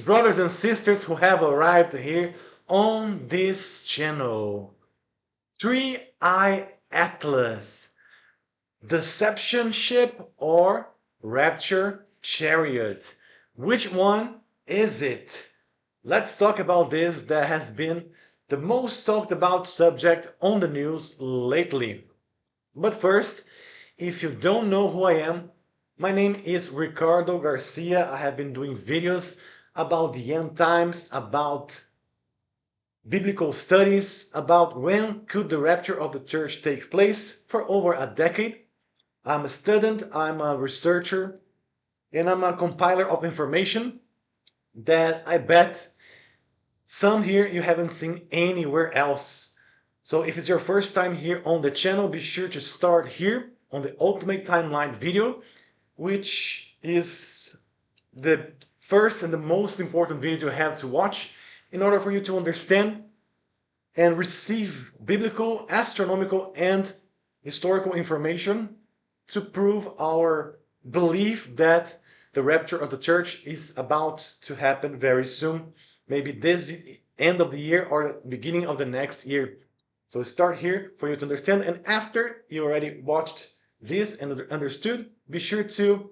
Brothers and sisters who have arrived here on this channel. Three-Eye Atlas, Deception Ship or Rapture Chariot. Which one is it? Let's talk about this that has been the most talked about subject on the news lately. But first, if you don't know who I am, my name is Ricardo Garcia. I have been doing videos about the end times, about biblical studies, about when could the rapture of the church take place for over a decade. I'm a student, I'm a researcher, and I'm a compiler of information that I bet some here you haven't seen anywhere else. So if it's your first time here on the channel, be sure to start here on the Ultimate Timeline video, which is the first and the most important video to have to watch in order for you to understand and receive biblical, astronomical, and historical information to prove our belief that the rapture of the church is about to happen very soon, maybe this end of the year or beginning of the next year. So start here for you to understand, and after you already watched this and understood, be sure to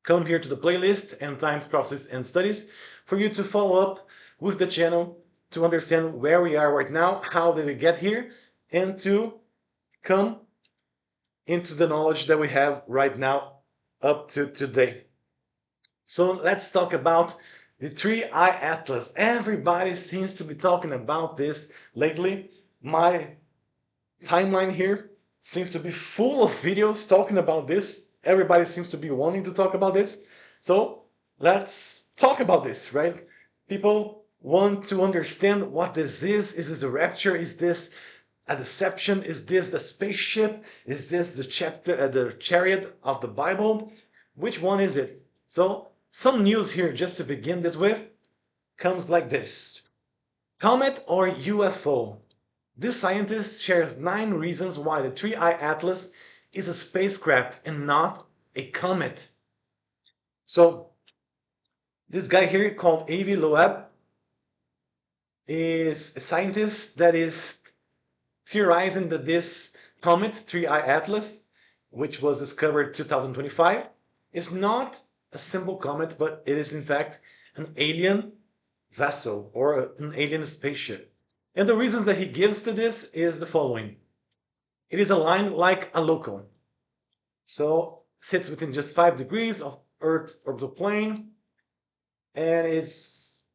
come here to the playlist and times, process, and studies for you to follow up with the channel to understand where we are right now, how did we get here, and to come into the knowledge that we have right now up to today. So let's talk about the Three-Eye Atlas. Everybody seems to be talking about this lately. My timeline here seems to be full of videos talking about this. Everybody seems to be wanting to talk about this. So let's talk about this, right? People want to understand what this is. Is this a rapture? Is this a deception? Is this the spaceship? Is this the chariot of the Bible? Which one is it? So some news here just to begin this with comes like this. Comet or UFO? This scientist shares 9 reasons why the Three-Eye Atlas is a spacecraft and not a comet. So this guy here called Avi Loeb is a scientist that is theorizing that this comet, Three-Eye Atlas, which was discovered 2025, is not a simple comet, but it is in fact an alien vessel or an alien spaceship. And the reasons that he gives to this is the following. It is aligned like a local. So sits within just 5 degrees of Earth's orbital plane, and it's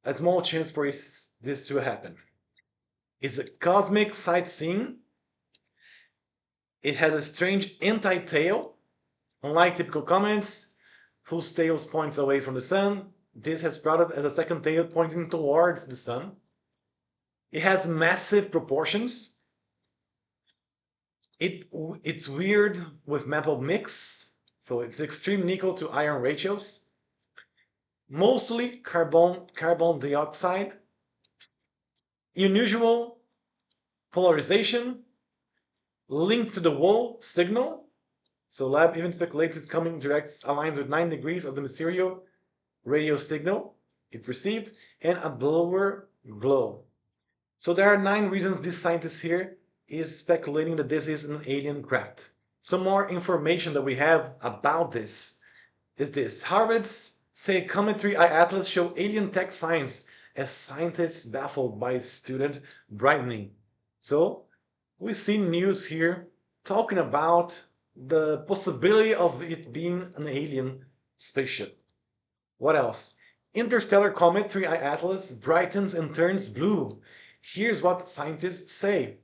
a small chance for this to happen. It's a cosmic sightseeing. It has a strange anti-tail. Unlike typical comets, whose tails points away from the sun, this has brought it as a second tail pointing towards the sun. It has massive proportions. It's weird with metal mix, so it's extreme nickel to iron ratios. Mostly carbon dioxide. Unusual polarization. Linked to the wall signal. So lab even speculates it's coming direct aligned with 9 degrees of the material radio signal it received, and a blower glow. So there are 9 reasons this scientist here is speculating that this is an alien craft. Some more information that we have about this is this. Harvard's say Comet Three-Eye Atlas show alien tech science as scientists baffled by student brightening. So we see news here talking about the possibility of it being an alien spaceship. What else? Interstellar comet 3I Atlas brightens and turns blue. Here's what scientists say.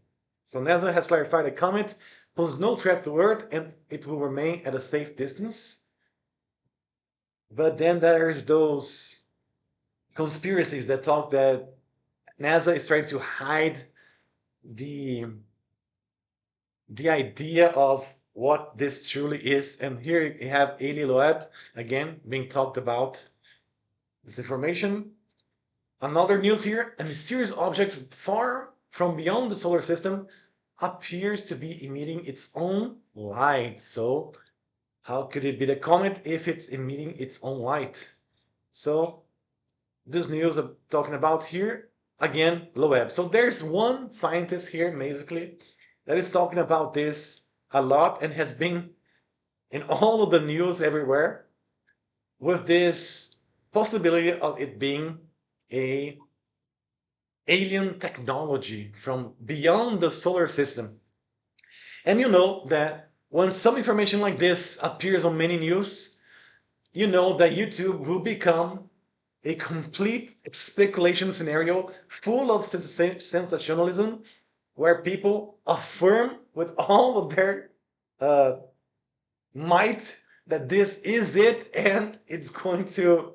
So NASA has clarified the comet poses no threat to Earth and it will remain at a safe distance. But then there's those conspiracies that talk that NASA is trying to hide the the idea of what this truly is. And here you have Eli Loeb again being talked about this information. Another news here, a mysterious object far from beyond the solar system appears to be emitting its own light. So how could it be the comet if it's emitting its own light? So this news I'm talking about here, again, Loeb. So there's one scientist here, basically, that is talking about this a lot and has been in all of the news everywhere with this possibility of it being a alien technology from beyond the solar system. And you know that when some information like this appears on many news, you know that YouTube will become a complete speculation scenario full of sensationalism where people affirm with all of their uh, might that this is it and it's going to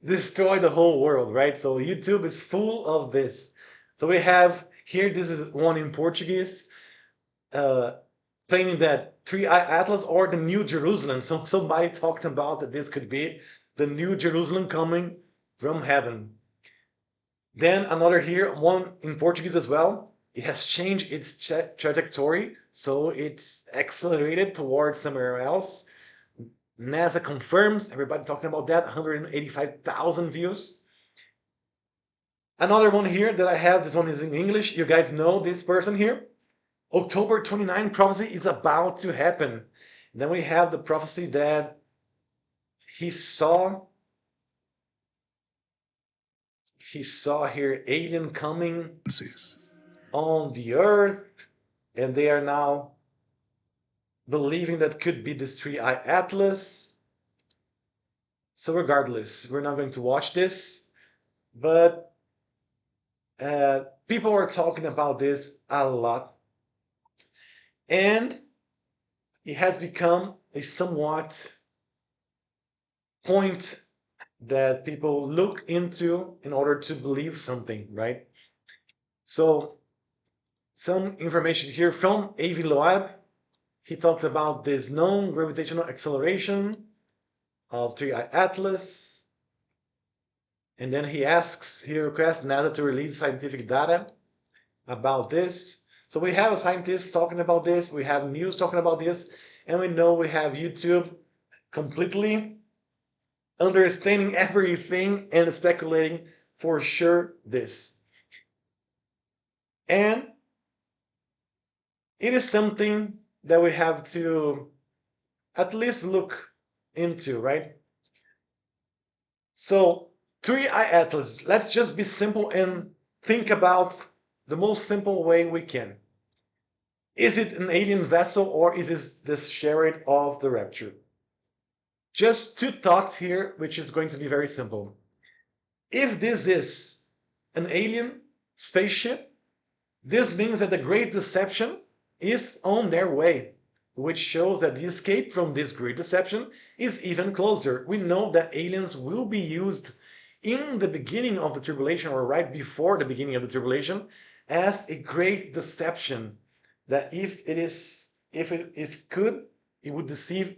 destroy the whole world, right? So YouTube is full of this. So we have here, this is one in Portuguese, uh, claiming that Three Eye Atlas or the New Jerusalem. So somebody talked about that this could be the New Jerusalem coming from heaven. Then another here, one in Portuguese as well. It has changed its trajectory, so it's accelerated towards somewhere else. NASA confirms, everybody talking about that, 185,000 views. Another one here that I have, this one is in English. You guys know this person here. October 29 prophecy is about to happen. Then we have the prophecy that he saw he saw here alien coming on the earth, and they are now believing that could be this three-eye atlas. So regardless, we're not going to watch this, but people are talking about this a lot, and it has become a somewhat point that people look into in order to believe something, right? So some information here from Avi Loeb. He talks about this known gravitational acceleration of 3I Atlas. And then he requests NASA to release scientific data about this. So we have a scientist talking about this, we have news talking about this, and we know we have YouTube completely understanding everything and speculating for sure this. And it is something that we have to at least look into, right? So, three eye atlas, let's just be simple and think about the most simple way we can. Is it an alien vessel or is it the chariot of the rapture? Just two thoughts here, which is going to be very simple. If this is an alien spaceship, this means that the great deception is on their way, which shows that the escape from this great deception is even closer. We know that aliens will be used in the beginning of the tribulation or right before the beginning of the tribulation as a great deception that if it could, it would deceive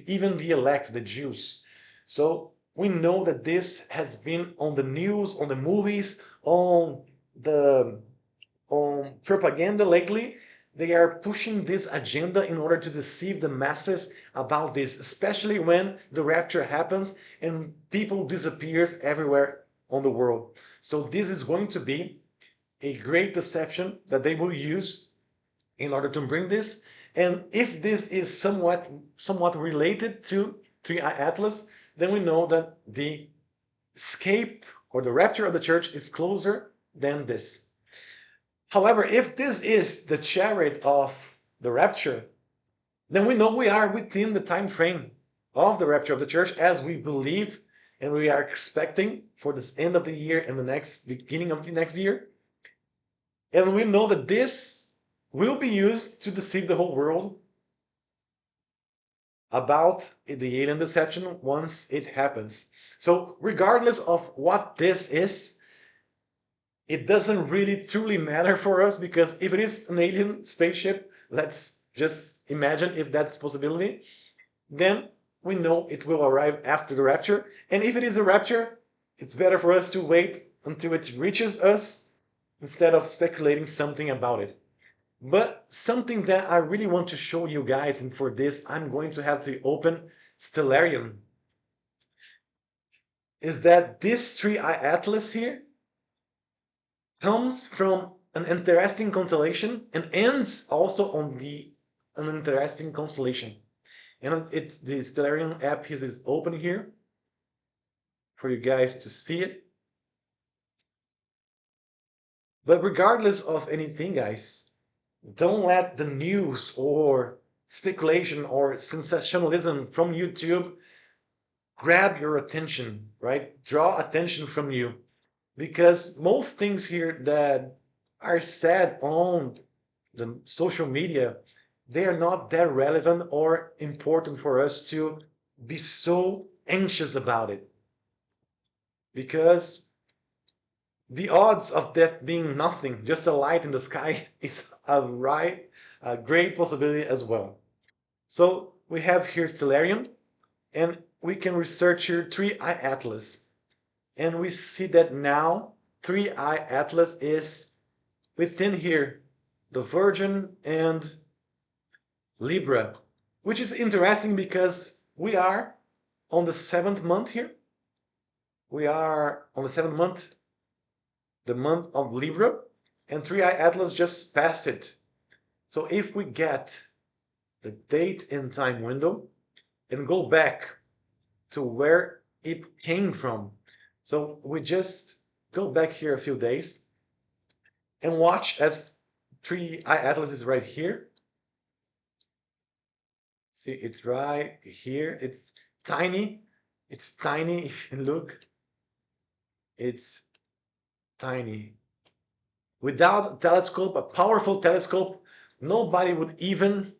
even the elect, the Jews. So we know that this has been on the news, on the movies, the on propaganda lately. They are pushing this agenda in order to deceive the masses about this, especially when the rapture happens and people disappears everywhere on the world. So this is going to be a great deception that they will use in order to bring this. And if this is somewhat related to Three Eye Atlas, then we know that the escape or the rapture of the church is closer than this. However, if this is the chariot of the rapture, then we know we are within the time frame of the rapture of the church as we believe and we are expecting for this end of the year and the next beginning of the next year. And we know that this will be used to deceive the whole world about the alien deception once it happens. So, regardless of what this is, it doesn't really truly matter for us because if it is an alien spaceship, let's just imagine if that's a possibility, then we know it will arrive after the rapture. And if it is a rapture, it's better for us to wait until it reaches us instead of speculating something about it. But something that I really want to show you guys, and for this, I'm going to have to open Stellarium. is that this 3i Atlas here comes from an interesting constellation and ends also on an interesting constellation. And it's the Stellarium app is open here for you guys to see it. But regardless of anything, guys, don't let the news or speculation or sensationalism from YouTube grab your attention, right? Draw attention from you. Because most things here that are said on the social media, they are not that relevant or important for us to be so anxious about it. Because the odds of that being nothing, just a light in the sky, is a great possibility as well. So we have here Stellarium, and we can research here 3i Atlas. And we see that now 3i Atlas is within here, the Virgin and Libra, which is interesting because we are on the 7th month here. We are on the 7th month, the month of Libra, and 3i Atlas just passed it. So if we get the date and time window and go back to where it came from, so we just go back here a few days and watch as 3i Atlas is right here. See, it's right here. It's tiny. It's tiny. If you look, it's tiny. Without a telescope, a powerful telescope, nobody would even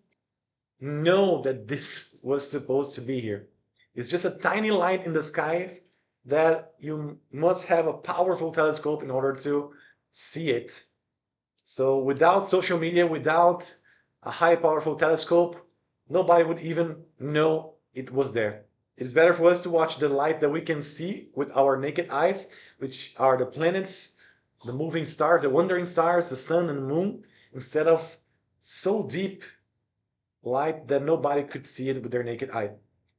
know that this was supposed to be here. It's just a tiny light in the skies that you must have a powerful telescope in order to see it. So without social media, without a high powerful telescope, nobody would even know it was there. It's better for us to watch the lights that we can see with our naked eyes, which are the planets, the moving stars, the wandering stars, the sun and the moon, instead of so deep light that nobody could see it with their naked eye.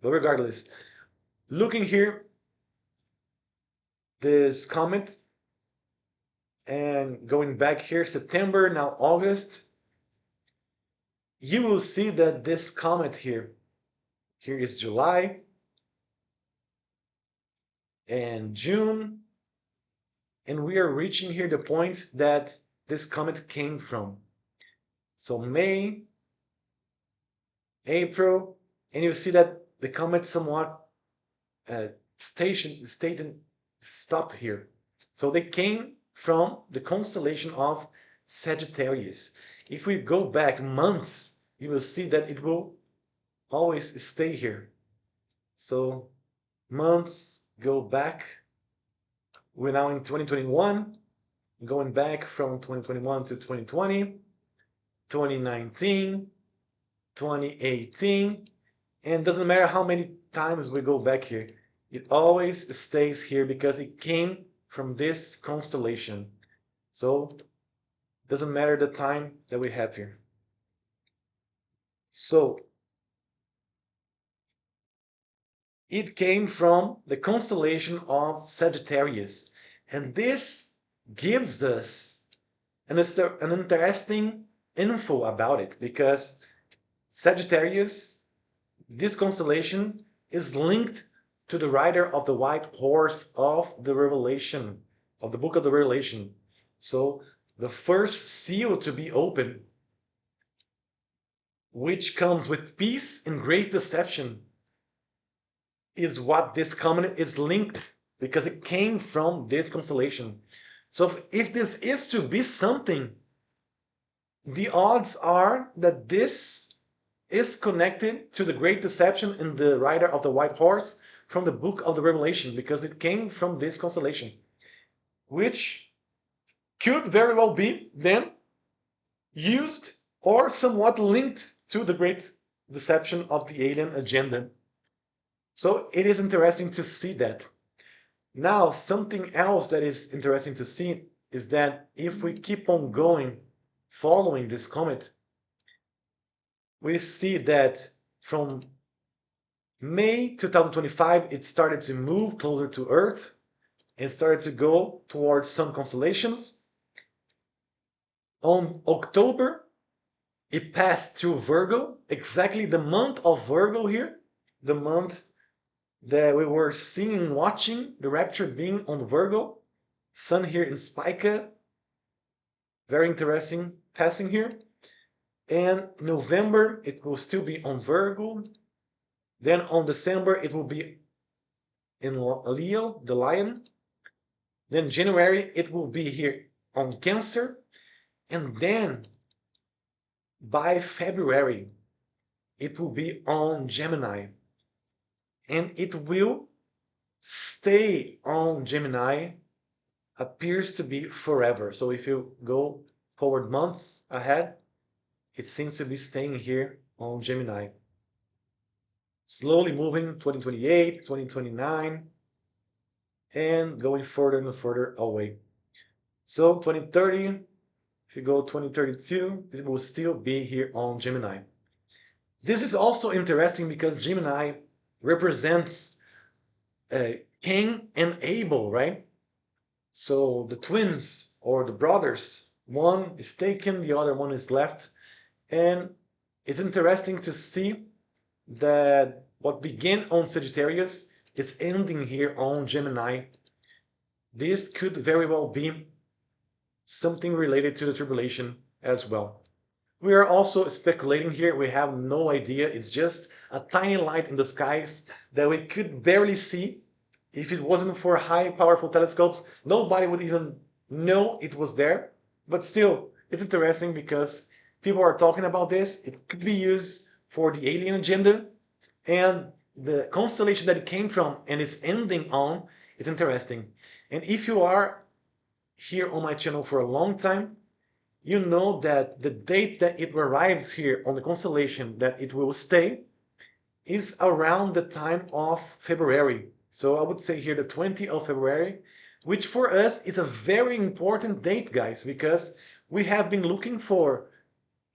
But regardless, looking here, this comet, and going back here, September, now August, you will see that this comet here is July and June, and we are reaching here the point that this comet came from. So May, April, and you see that the comet somewhat stopped here. So they came from the constellation of Sagittarius. If we go back months, you will see that it will always stay here. So months go back. We're now in 2021, going back from 2021 to 2020, 2019, 2018, and doesn't matter how many times we go back here, it always stays here because it came from this constellation. So doesn't matter the time that we have here. So it came from the constellation of Sagittarius, and this gives us an interesting info about it, because Sagittarius, this constellation, is linked to the rider of the white horse of the Revelation, of the book of the Revelation. So the first seal to be opened, which comes with peace and great deception, is what this comet is linked, because it came from this constellation. So if this is to be something, the odds are that this is connected to the great deception in the rider of the white horse from the book of the Revelation, because it came from this constellation, which could very well be then used or somewhat linked to the great deception of the alien agenda. So it is interesting to see that. Now, something else that is interesting to see is that if we keep on going following this comet, we see that from May 2025, it started to move closer to Earth and started to go towards some constellations. On October, it passed through Virgo, exactly the month of Virgo here, the month that we were seeing, watching the rapture being on Virgo. Sun here in Spica, very interesting passing here. And November, it will still be on Virgo. Then on December, it will be in Leo, the lion. Then January, it will be here on Cancer. And then by February, it will be on Gemini. And it will stay on Gemini, appears to be forever. So if you go forward months ahead, it seems to be staying here on Gemini. Slowly moving 2028, 2029, and going further and further away. So 2030, if you go 2032, it will still be here on Gemini. This is also interesting because Gemini represents Cain and Abel, right? So the twins or the brothers, one is taken, the other one is left. And it's interesting to see that what began on Sagittarius is ending here on Gemini. This could very well be something related to the tribulation as well. We are also speculating here. We have no idea. It's just a tiny light in the skies that we could barely see. If it wasn't for high powerful telescopes, nobody would even know it was there. But still, it's interesting because people are talking about this. It could be used for the alien agenda, and the constellation that it came from and is ending on is interesting. And if you are here on my channel for a long time, you know that the date that it arrives here on the constellation that it will stay is around the time of February. So I would say here the 20th of February, which for us is a very important date, guys, because we have been looking for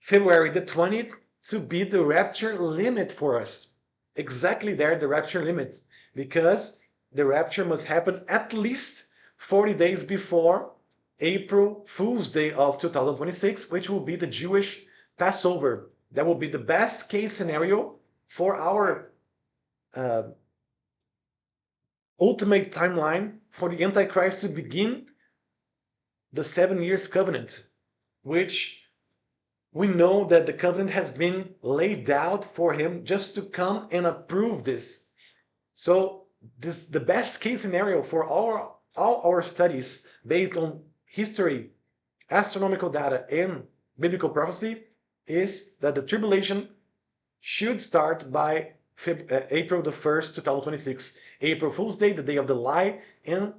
February the 20th to be the rapture limit for us. Exactly there, the rapture limit, because the rapture must happen at least 40 days before April Fool's Day of 2026, which will be the Jewish Passover. That will be the best case scenario for our ultimate timeline for the Antichrist to begin the 7 years covenant, which we know that the covenant has been laid out for him just to come and approve this. So this the best case scenario for all our studies based on history, astronomical data, and biblical prophecy is that the tribulation should start by April the 1st, 2026. April Fool's Day, the day of the lie, and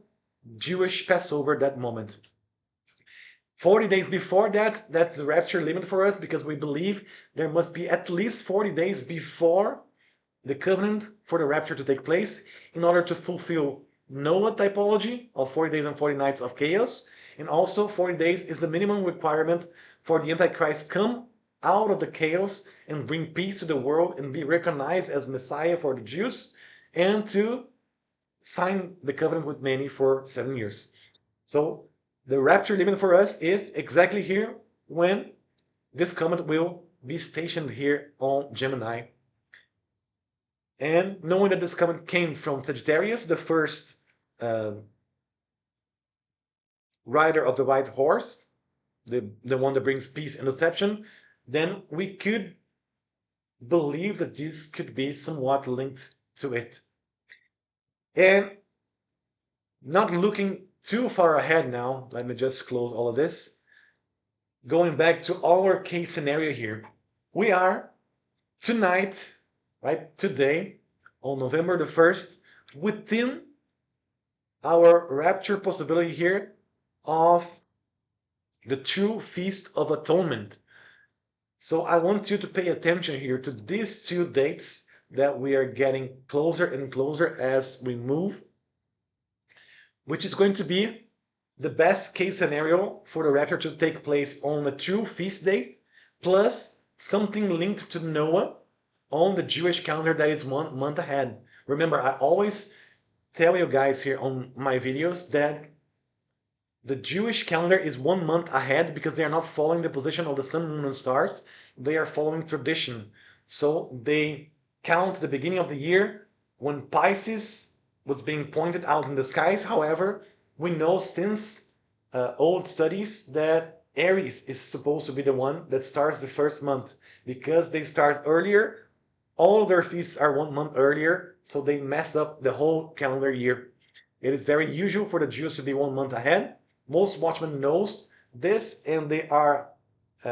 Jewish Passover that moment. 40 days before that, that's the rapture limit for us because we believe there must be at least 40 days before the covenant for the rapture to take place in order to fulfill Noah typology of 40 days and 40 nights of chaos. And also 40 days is the minimum requirement for the Antichrist come out of the chaos and bring peace to the world and be recognized as Messiah for the Jews and to sign the covenant with many for 7 years. So the rapture limit for us is exactly here when this comet will be stationed here on Gemini. And knowing that this comet came from Sagittarius, the first rider of the white horse, the one that brings peace and deception, then we could believe that this could be somewhat linked to it. And not looking too far ahead now, let me just close all of this. Going back to our case scenario here, we are tonight, right, today, on November the 1st, within our rapture possibility here of the true Feast of Atonement. So I want you to pay attention here to these two dates that we are getting closer and closer as we move, which is going to be the best case scenario for the rapture to take place on a true feast day, plus something linked to Noah, on the Jewish calendar that is 1 month ahead. Remember, I always tell you guys here on my videos that the Jewish calendar is 1 month ahead because they are not following the position of the sun, moon, and stars. They are following tradition. So they count the beginning of the year when Pisces was being pointed out in the skies. However, we know since old studies that Aries is supposed to be the one that starts the first month because they start earlier. All their feasts are 1 month earlier, so they mess up the whole calendar year. It is very usual for the Jews to be 1 month ahead. Most watchmen knows this, and they are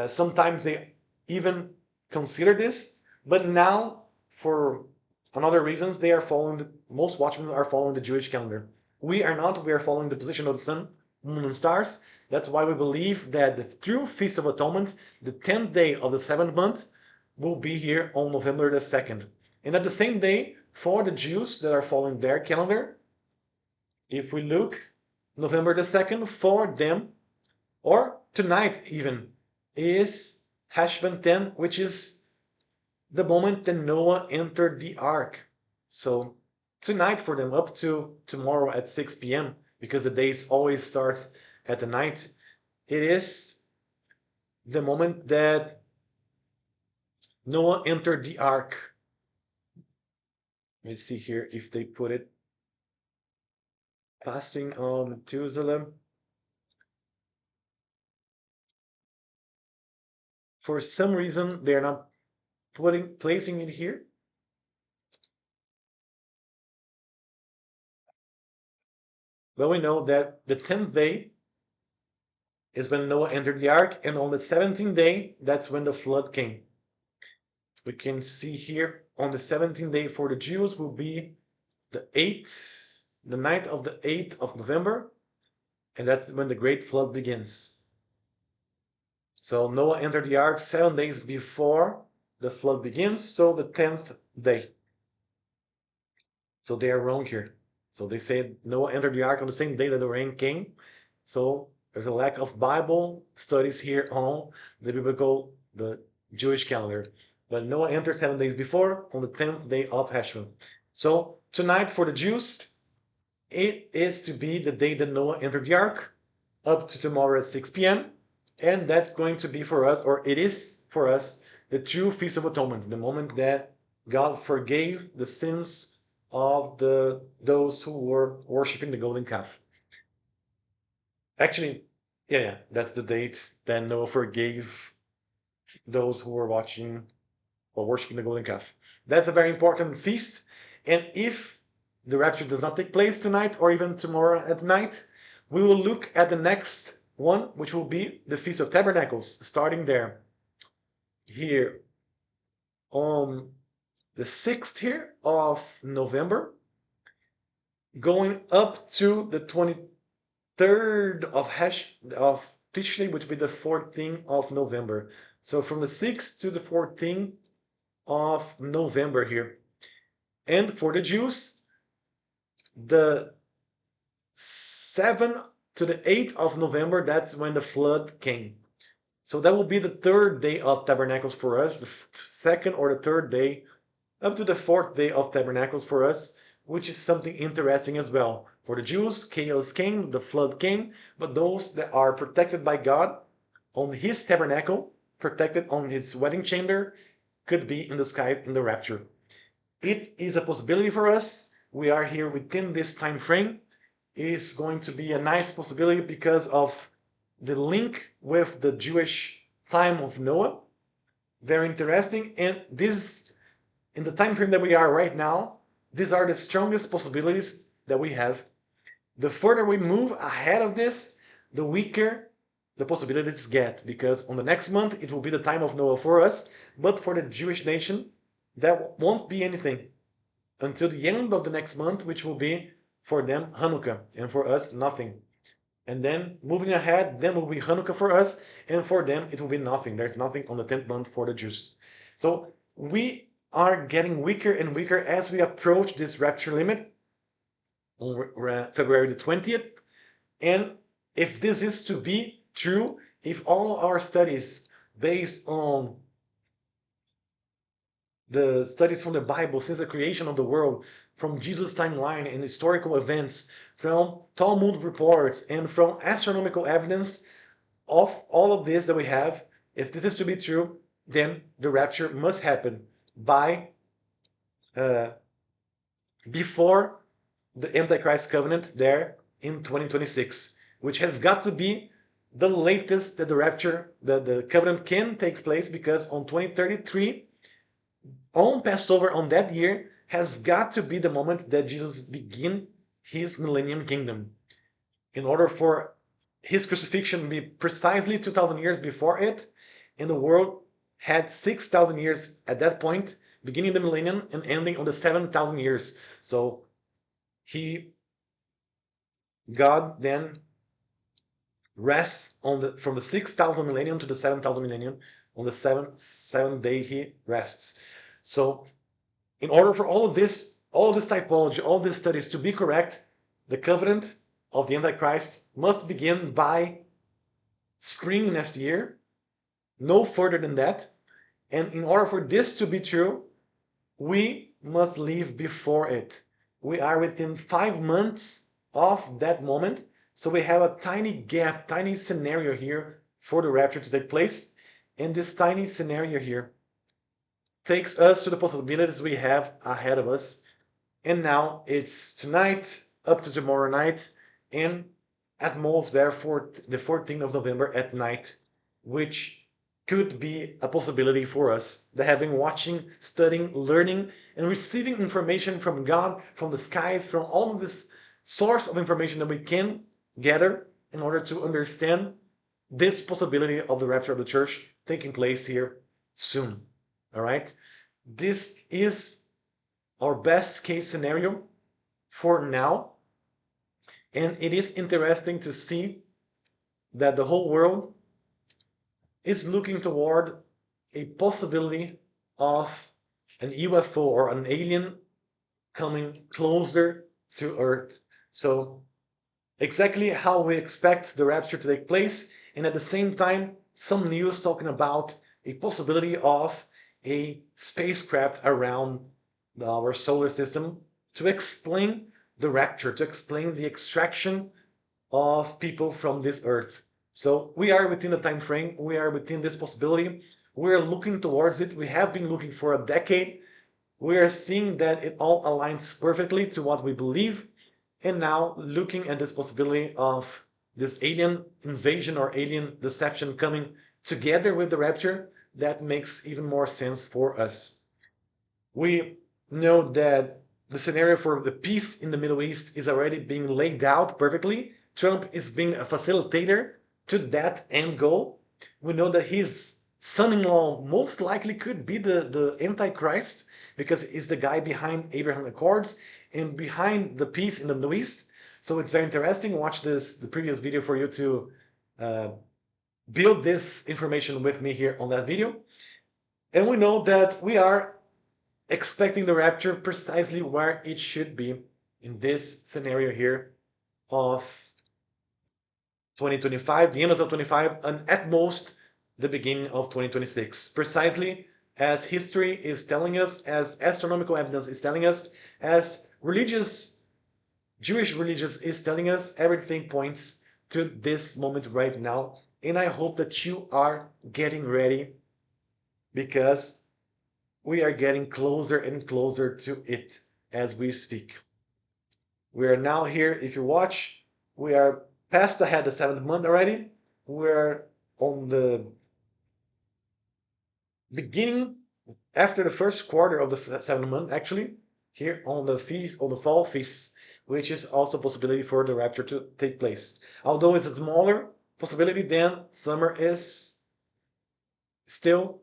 sometimes they even consider this. But now, for another reasons, they are following. Most watchmen are following the Jewish calendar. We are not. We are following the position of the sun, moon, and stars. That's why we believe that the true Feast of Atonement, the 10th day of the 7th month, will be here on November the 2nd. And at the same day, for the Jews that are following their calendar, if we look, November the 2nd for them, or tonight even, is Heshvan 10, which is the moment that Noah entered the ark. So tonight for them, up to tomorrow at 6 p.m., because the day always starts at the night, it is the moment that Noah entered the ark. Let me see here if they put it. Passing on Methuselah. For some reason, they're not placing it here. Well, we know that the 10th day is when Noah entered the ark, and on the 17th day, that's when the flood came. We can see here on the 17th day for the Jews will be the night of the 8th of November, and that's when the great flood begins. So Noah entered the ark 7 days before the flood begins, so the 10th day. So they are wrong here. So they said Noah entered the ark on the same day that the rain came. So there's a lack of Bible studies here on the Jewish calendar. But Noah entered 7 days before on the 10th day of Heshvan. So tonight for the Jews, it is to be the day that Noah entered the ark up to tomorrow at 6 p.m. And that's going to be for us, or it is for us, the true Feast of Atonement, the moment that God forgave the sins of those who were worshiping the golden calf. Actually, yeah, that's the date that Noah forgave those who were watching or worshiping the golden calf. That's a very important feast. And if the rapture does not take place tonight or even tomorrow at night, we will look at the next one, which will be the Feast of Tabernacles, starting there. Here on the 6th here of November, going up to the 23rd of Tishrei, which will be the 14th of November. So from the 6th to the 14th of November here. And for the Jews, the 7th to the 8th of November, that's when the flood came. So that will be the 3rd day of Tabernacles for us, the 2nd or the 3rd day, up to the 4th day of Tabernacles for us, which is something interesting as well. For the Jews, chaos came, the flood came, but those that are protected by God on his tabernacle, protected on his wedding chamber, could be in the sky in the rapture. It is a possibility for us. We are here within this time frame. It is going to be a nice possibility because of the link with the Jewish time of Noah. Very interesting. And this, in the time frame that we are right now, these are the strongest possibilities that we have. The further we move ahead of this, the weaker the possibilities get, because on the next month it will be the time of Noah for us, but for the Jewish nation, that won't be anything until the end of the next month, which will be for them Hanukkah, and for us nothing. And then moving ahead, then will be Hanukkah for us, and for them it will be nothing. There's nothing on the 10th month for the Jews. So we are getting weaker and weaker as we approach this rapture limit on February the 20th. And if this is to be true, if all our studies based on the studies from the Bible since the creation of the world, from Jesus' timeline and historical events, from Talmud reports, and from astronomical evidence of all of this that we have, if this is to be true, then the rapture must happen by uh, before the Antichrist covenant there in 2026, which has got to be the latest that the rapture, the covenant can take place, because on 2033, on Passover on that year, has got to be the moment that Jesus begin his millennium kingdom. In order for his crucifixion to be precisely 2,000 years before it, and the world had 6,000 years at that point, beginning the millennium and ending on the 7,000 years. So he, God then rests on the from the 6,000 millennium to the 7,000 millennium. On the seventh day he rests. So in order for all this typology, all these studies to be correct, the covenant of the Antichrist must begin by spring next year, no further than that. And in order for this to be true, we must leave before it. We are within 5 months of that moment. So we have a tiny gap, tiny scenario here for the rapture to take place. And this tiny scenario here takes us to the possibilities we have ahead of us. And now it's tonight up to tomorrow night, and at most therefore the 14th of November at night, which could be a possibility for us, the having watching, studying, learning, and receiving information from God, from the skies, from all of this source of information that we can gather in order to understand this possibility of the rapture of the church taking place here soon. All right, this is our best case scenario for now. And it is interesting to see that the whole world is looking toward a possibility of an UFO or an alien coming closer to Earth. So exactly how we expect the rapture to take place, and at the same time, some news talking about a possibility of a spacecraft around our solar system to explain the rapture, to explain the extraction of people from this earth. So we are within the time frame, we are within this possibility, we're looking towards it, we have been looking for a decade, we are seeing that it all aligns perfectly to what we believe, and now looking at this possibility of this alien invasion or alien deception coming together with the rapture, that makes even more sense for us. We know that the scenario for the peace in the Middle East is already being laid out perfectly. Trump is being a facilitator to that end goal. We know that his son-in-law most likely could be the Antichrist, because he's the guy behind Abraham Accords and behind the peace in the Middle East. So it's very interesting. Watch the previous video for you to uh, build this information with me here on that video. And we know that we are expecting the rapture precisely where it should be in this scenario here of 2025, the end of 2025, and at most the beginning of 2026. Precisely as history is telling us, as astronomical evidence is telling us, as Jewish religious is telling us, everything points to this moment right now. And I hope that you are getting ready, because we are getting closer and closer to it as we speak. We are now here, if you watch, we are past ahead the 7th month already. We're on the beginning, after the first quarter of the 7th month, actually, here on the feast, on the fall feasts, which is also a possibility for the rapture to take place. Although it's a smaller possibility than summer is, still,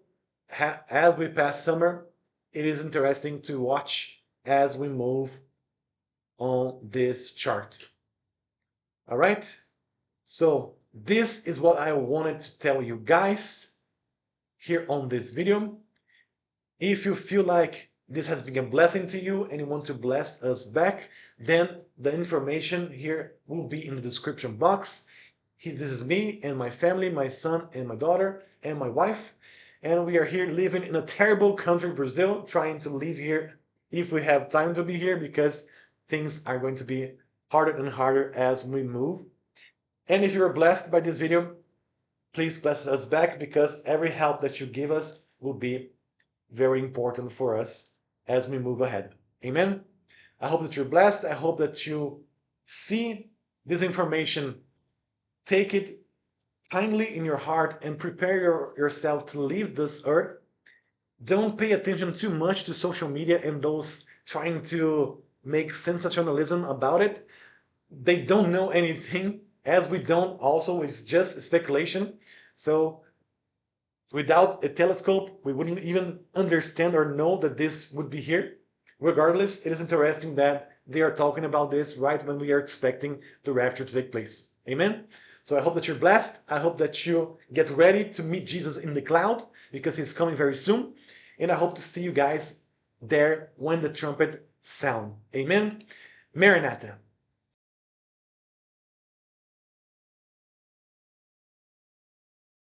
as we pass summer, it is interesting to watch as we move on this chart. All right, so this is what I wanted to tell you guys here on this video. If you feel like this has been a blessing to you and you want to bless us back, then the information here will be in the description box. This is me and my family, my son and my daughter and my wife. and we are here living in a terrible country, Brazil, trying to live here if we have time to be here, because things are going to be harder and harder as we move. And if you're blessed by this video, please bless us back, because every help that you give us will be very important for us as we move ahead. Amen. I hope that you're blessed. I hope that you see this information, take it kindly in your heart, and prepare yourself to leave this earth. Don't pay attention too much to social media and those trying to make sensationalism about it. They don't know anything, as we don't also. It's just speculation. So without a telescope, we wouldn't even understand or know that this would be here. Regardless, it is interesting that they are talking about this right when we are expecting the rapture to take place. Amen. So I hope that you're blessed. I hope that you get ready to meet Jesus in the cloud, because he's coming very soon. And I hope to see you guys there when the trumpet sound. Amen. Maranatha.